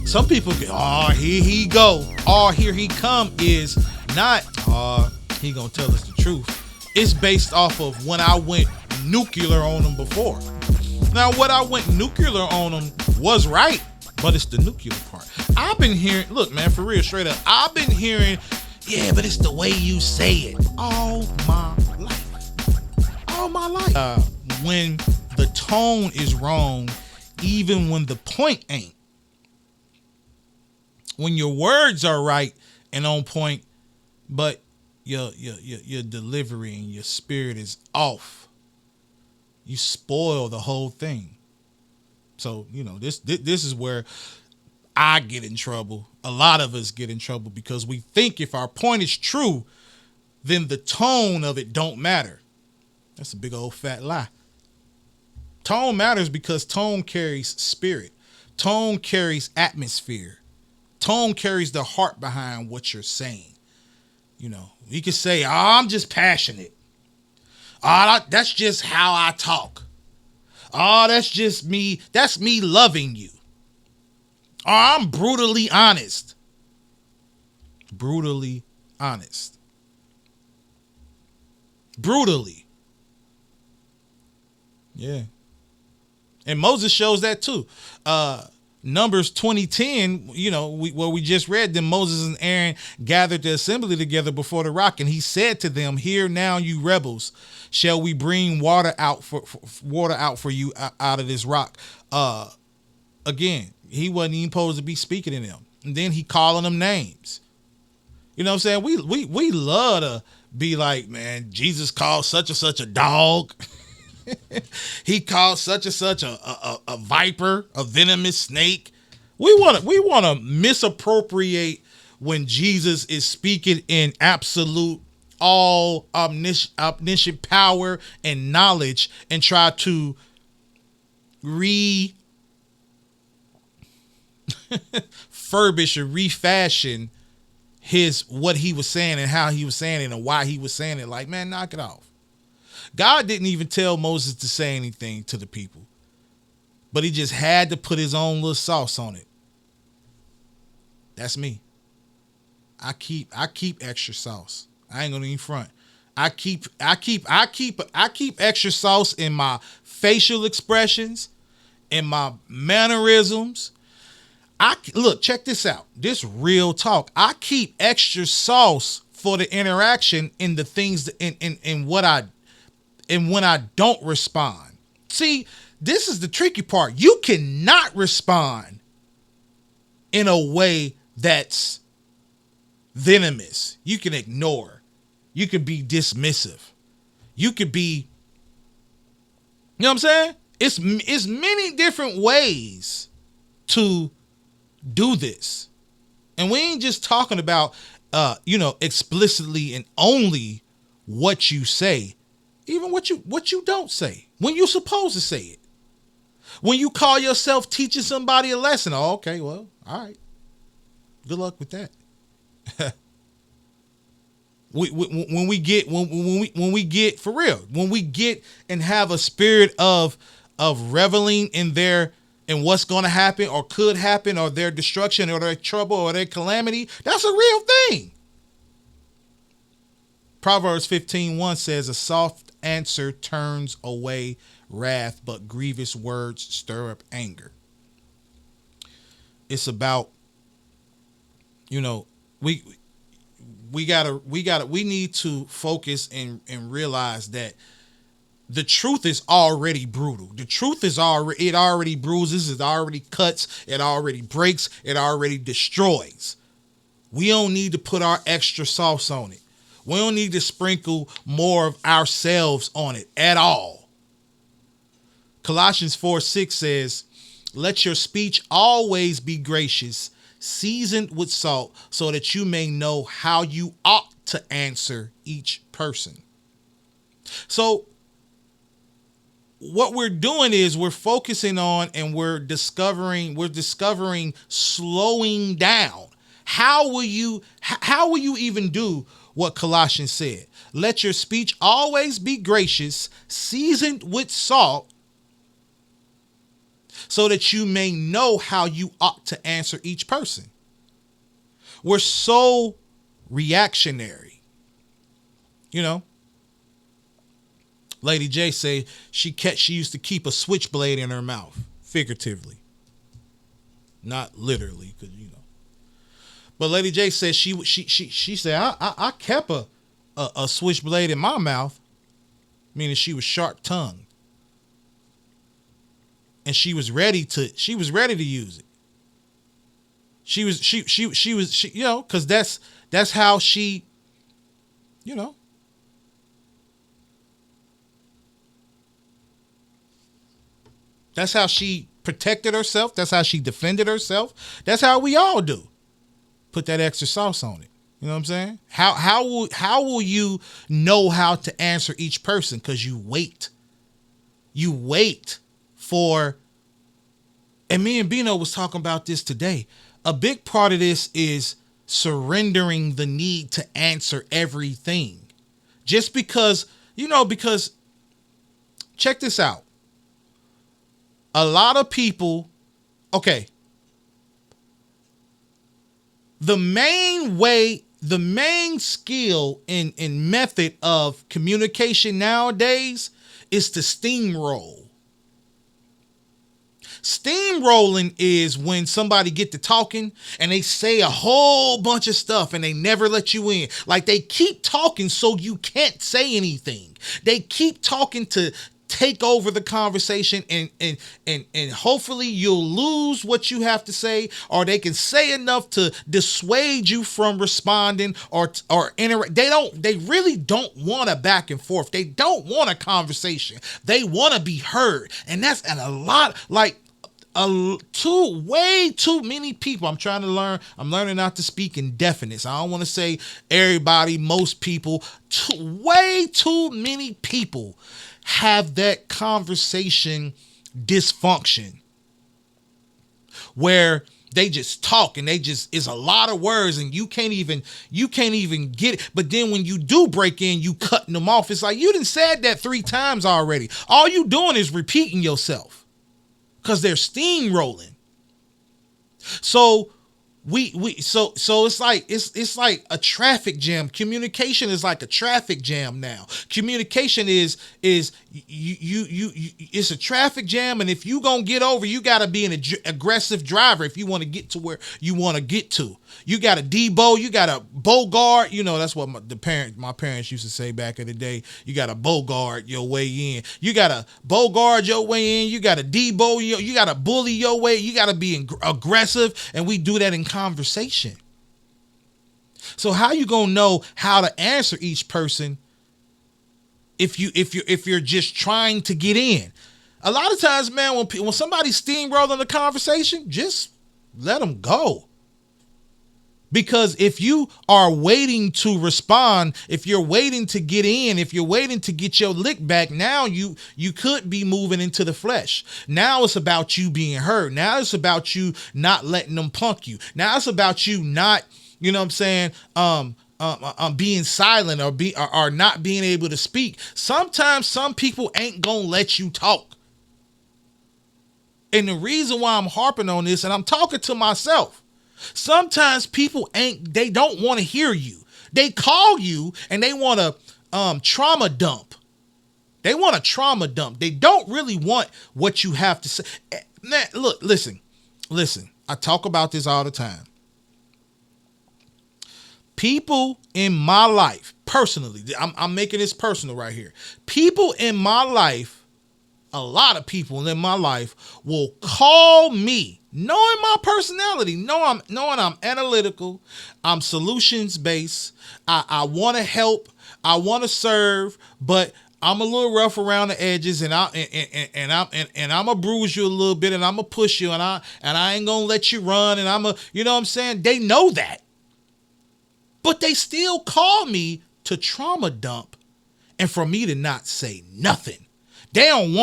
Some people get, oh, here he go. Oh, here he come is not, oh, he gonna tell us the truth. It's based off of when I went nuclear on him before. Now, what I went nuclear on him was right, but it's the nuclear part. I've been hearing, look, man, for real, straight up, I've been hearing, yeah, but it's the way you say it all my life. All my life. When the tone is wrong, even when the point ain't. When your words are right and on point, but your delivery and your spirit is off, you spoil the whole thing. So, this is where I get in trouble. A lot of us get in trouble because we think if our point is true, then the tone of it don't matter. That's a big old fat lie. Tone matters because tone carries spirit. Tone carries atmosphere. Tone carries the heart behind what you're saying. You can say, oh, I'm just passionate. Oh, that's just how I talk. Oh, that's just me. That's me loving you. Oh, I'm brutally honest. Brutally honest. Brutally. Yeah. And Moses shows that too. Numbers 20:10, where we just read them, Moses and Aaron gathered the assembly together before the rock, and he said to them, "Hear now, you rebels, shall we bring water out for you out of this rock?" Again, he wasn't even supposed to be speaking to them, and then he calling them names. You know what I'm saying? We love to be like, man, Jesus called such and such a dog. He called such and such a viper, a venomous snake. We want to misappropriate when Jesus is speaking in absolute all omniscient power and knowledge, and try to refurbish or refashion what he was saying and how he was saying it and why he was saying it. Like, man, knock it off. God didn't even tell Moses to say anything to the people, but he just had to put his own little sauce on it. That's me. I keep extra sauce. I ain't gonna even front. I keep extra sauce in my facial expressions, in my mannerisms. Look, check this out. This real talk. I keep extra sauce for the interaction in the things in what I. And when I don't respond. See, this is the tricky part. You cannot respond in a way that's venomous. You can ignore. You can be dismissive. You could be, you know what I'm saying? It's many different ways to do this. And we ain't just talking about, explicitly and only what you say. Even what you don't say, when you're supposed to say it. When you call yourself teaching somebody a lesson, oh, okay, well, all right. Good luck with that. When we get for real, when we get and have a spirit of reveling in what's going to happen or could happen, or their destruction or their trouble or their calamity, that's a real thing. Proverbs 15:1 says, "A soft answer turns away wrath, but grievous words stir up anger." It's about, we need to focus and realize that the truth is already brutal. The truth is already bruises, it already cuts, it already breaks, it already destroys. We don't need to put our extra sauce on it. We don't need to sprinkle more of ourselves on it at all. Colossians 4:6 says, "Let your speech always be gracious, seasoned with salt, so that you may know how you ought to answer each person." So what we're doing is we're focusing on and we're discovering slowing down. How will you even do what Colossians said? Let your speech always be gracious, seasoned with salt, so that you may know how you ought to answer each person. We're so reactionary. You know, Lady J say she used to keep a switchblade in her mouth, figuratively, not literally, because you know. But Lady J said she said I kept a switchblade in my mouth, meaning she was sharp tongued, and she was ready to use it. She was you know, because that's how she, you know. That's how she protected herself. That's how she defended herself. That's how we all do. Put that extra sauce on it. You know what I'm saying? How will you know how to answer each person? Because you wait. You wait for, and me and Bino was talking about this today. A big part of this is surrendering the need to answer everything. Just because, you know, because check this out. A lot of people, okay. The main skill in method of communication nowadays is to steamroll. Steamrolling is when somebody get to talking and they say a whole bunch of stuff and they never let you in. Like they keep talking so you can't say anything. They keep talking to take over the conversation and hopefully you'll lose what you have to say, or they can say enough to dissuade you from responding or interact. They really don't want a back and forth. They don't want a conversation. They want to be heard. And a lot, like way too many people. I'm learning not to speak in definites. I don't want to say everybody, most people, way too many people have that conversation dysfunction where they just talk and it's a lot of words and you can't even get it. But then when you do break in, you cutting them off. It's like you done said that 3 times already. All you doing is repeating yourself because they're steamrolling. So so it's like a traffic jam. Communication is like a traffic jam now. Communication is it's a traffic jam, and if you gonna get over, you gotta be an aggressive driver if you want to get to where you want to get to. You got to debow, you got to bogart. You know, that's what my parents used to say back in the day. You got to bogart your way in. You got to bogart your way in. You got to debow. You got to bully your way. You got to be aggressive, and we do that in conversation. So how you gonna know how to answer each person if you're just trying to get in? A lot of times, man, when somebody's steamrolling the conversation, just let them go. Because if you are waiting to respond, if you're waiting to get in, if you're waiting to get your lick back, now you could be moving into the flesh. Now it's about you being heard. Now it's about you not letting them punk you. Now it's about you not, you know what I'm saying, being silent or not being able to speak. Sometimes some people ain't gonna let you talk. And the reason why I'm harping on this, and I'm talking to myself, sometimes people they don't want to hear you. They call you and they want to trauma dump. They want a trauma dump. They don't really want what you have to say. Man, look, listen. I talk about this all the time. People in my life, personally, I'm making this personal right here. People in my life, a lot of people in my life will call me, knowing my personality, knowing I'm analytical, I'm solutions based. I want to help, I want to serve, but I'm a little rough around the edges, and I'm gonna bruise you a little bit, and I'm gonna push you, and I ain't gonna let you run, and you know what I'm saying? They know that, but they still call me to trauma dump, and for me to not say nothing. They don't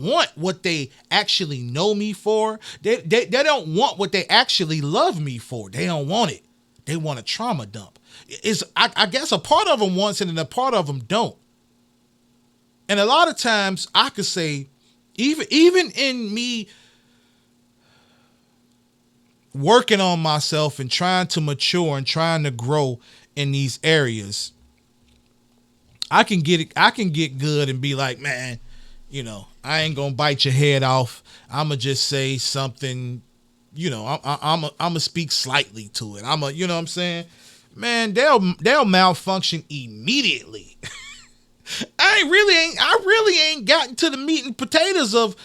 want what they actually know me for. They don't want what they actually love me for. They don't want it. They want a trauma dump. I guess a part of them wants it and a part of them don't. And a lot of times I could say, even in me working on myself and trying to mature and trying to grow in these areas, I can get good and be like, man, I ain't gonna bite your head off. I'ma just say something, I'ma speak slightly to it. You know what I'm saying? Man, they'll malfunction immediately. I really ain't gotten to the meat and potatoes of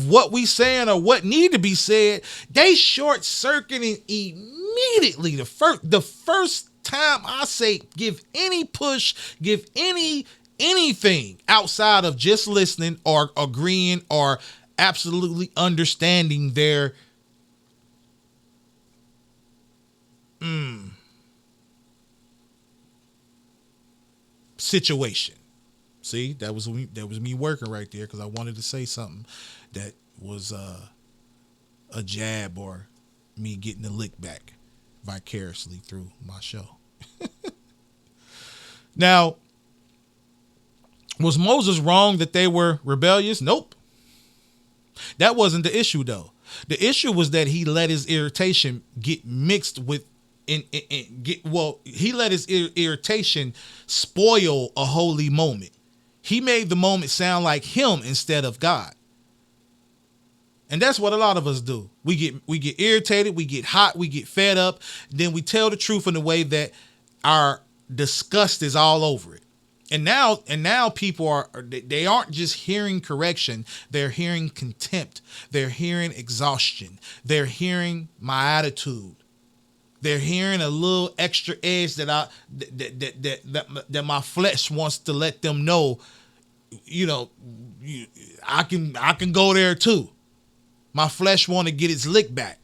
what we saying or what need to be said. They short circuiting immediately. The first time I say give any push, give anything outside of just listening or agreeing or absolutely understanding their situation. See, that was me working right there because I wanted to say something that was a jab or me getting the lick back vicariously through my show. Now, was Moses wrong that they were rebellious? Nope. That wasn't the issue, though. The issue was that he let his irritation get mixed with he let his irritation spoil a holy moment. He made the moment sound like him instead of God. And that's what a lot of us do. We get irritated, we get hot, we get fed up, then we tell the truth in a way that our disgust is all over it. And now people they aren't just hearing correction, they're hearing contempt, they're hearing exhaustion, they're hearing my attitude. They're hearing a little extra edge that my flesh wants to let them know, I can go there too. My flesh want to get its lick back.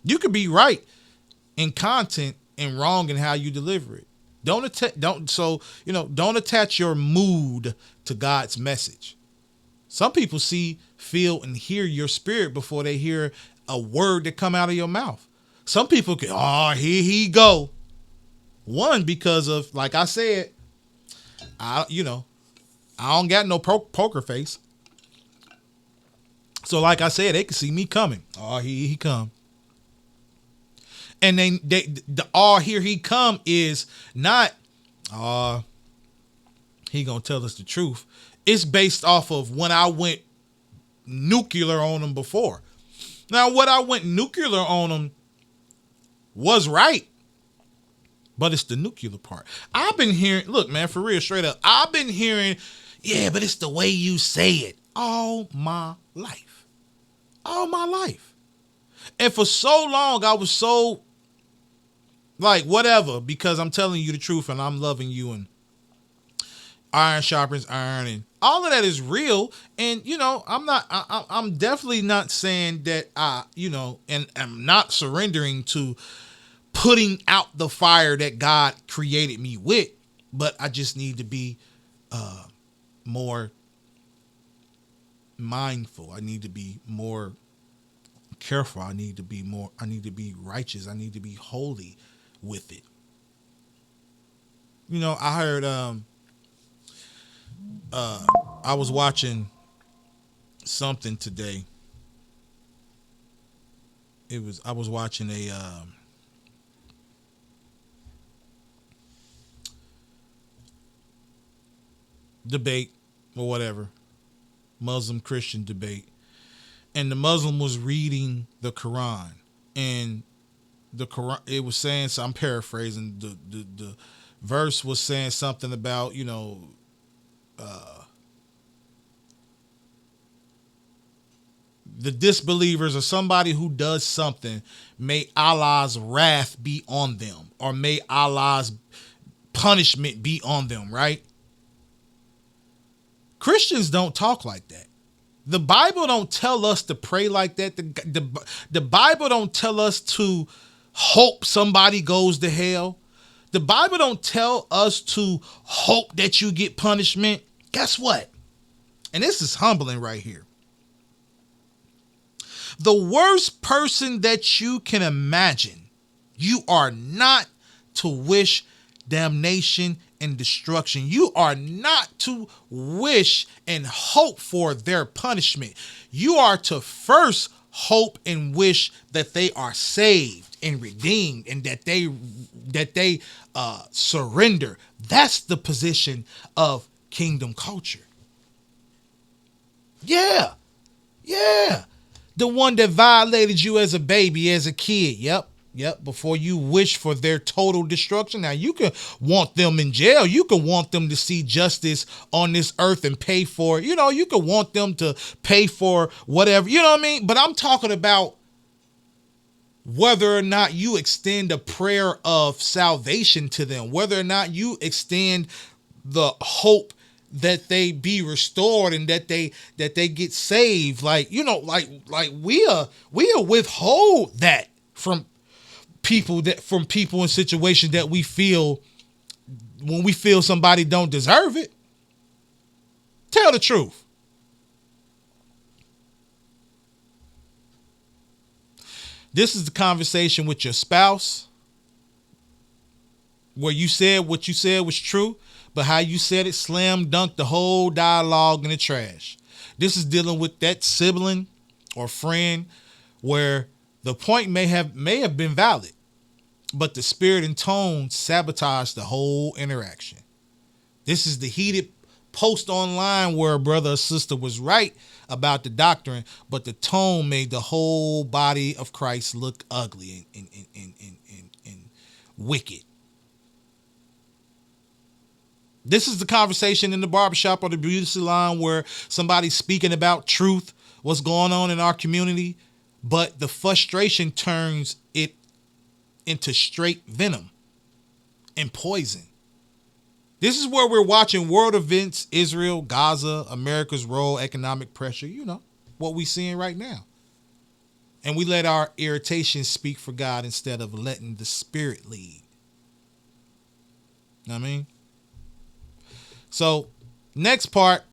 You could be right in content and wrong in how you deliver it. Don't attach your mood to God's message. Some people see, feel, and hear your spirit before they hear a word that come out of your mouth. Some people can, here he go. One, because of, like I said, I don't got no poker face. So like I said, they can see me coming. Here he come. And then here he come is not, he gonna tell us the truth. It's based off of when I went nuclear on him before. Now, what I went nuclear on him was right, but it's the nuclear part. I've been hearing, look, man, for real, straight up, I've been hearing, yeah, but it's the way you say it all my life. And for so long, I was so like, whatever, because I'm telling you the truth and I'm loving you and iron sharpens iron and all of that is real. And, I'm definitely not saying that and I'm not surrendering to putting out the fire that God created me with, but I just need to be more mindful. I need to be more careful. I need to be righteous. I need to be holy with it. I heard I was watching something today. I was watching a debate or whatever, Muslim Christian debate, and the Muslim was reading the Quran, and the Quran, it was saying, so I'm paraphrasing, the verse was saying something about the disbelievers or somebody who does something, may Allah's wrath be on them, or may Allah's punishment be on them, right? Christians don't talk like that. The Bible don't tell us to pray like that. The Bible don't tell us to hope somebody goes to hell. The Bible don't tell us to hope that you get punishment. Guess what? And this is humbling right here. The worst person that you can imagine, you are not to wish damnation and destruction. You are not to wish and hope for their punishment. You are to first hope and wish that they are saved and redeemed and that they surrender. That's the position of kingdom culture. Yeah. Yeah. The one that violated you as a baby, as a kid. Yep. Before you wish for their total destruction. Now, you can want them in jail. You can want them to see justice on this earth and pay for it. You can want them to pay for whatever. You know what I mean? But I'm talking about whether or not you extend a prayer of salvation to them, whether or not you extend the hope that they be restored and that they get saved. Like we'll withhold that from people in situations that we feel when we feel somebody don't deserve it. Tell the truth. This is the conversation with your spouse where you said what you said was true, but how you said it slam dunked the whole dialogue in the trash. This is dealing with that sibling or friend where the point may have been valid, but the spirit and tone sabotaged the whole interaction. This is the heated post online where a brother or sister was right about the doctrine, but the tone made the whole body of Christ look ugly and wicked. This is the conversation in the barbershop or the beauty salon where somebody's speaking about truth, what's going on in our community, but the frustration turns it into straight venom and poison. This is where we're watching world events, Israel, Gaza, America's role, economic pressure, what we're seeing right now. And we let our irritation speak for God instead of letting the Spirit lead. Know what I mean? So, next part,